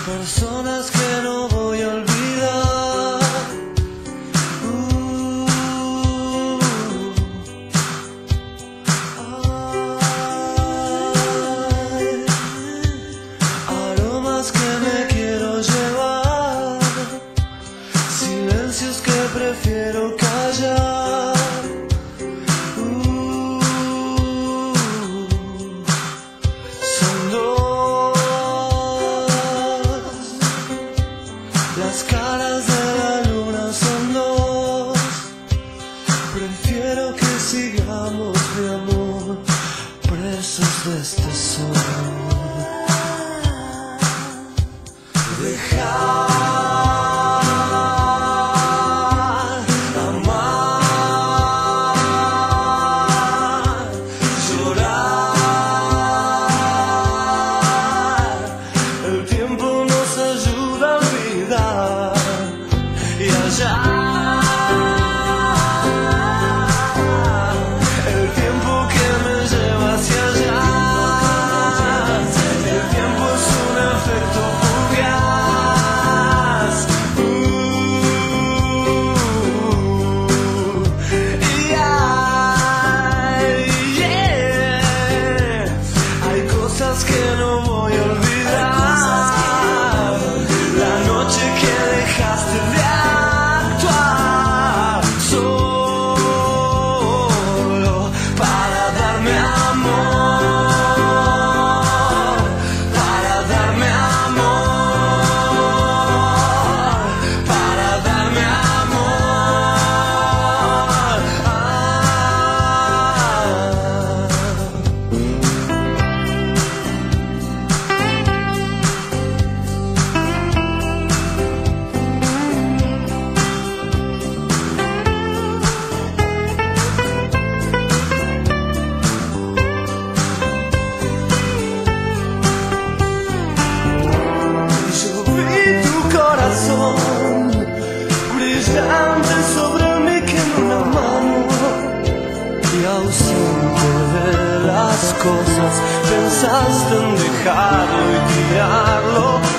personas que no voy a olvidar. Aromas que me quiero llevar, silencios que prefiero callar. Son dos las caras de la luna, son dos. Prefiero que sigamos, mi amor, presos de este sol. Dejar el tiempo que me lleva hacia allá. El tiempo es un efecto fugaz. Hay cosas que no voy a olvidar. La noche que dejaste de actuar solo para darme amor, para darme amor, para darme brillante sobre mí que en una mano, y ausente de las cosas pensaste en dejarlo y tirarlo.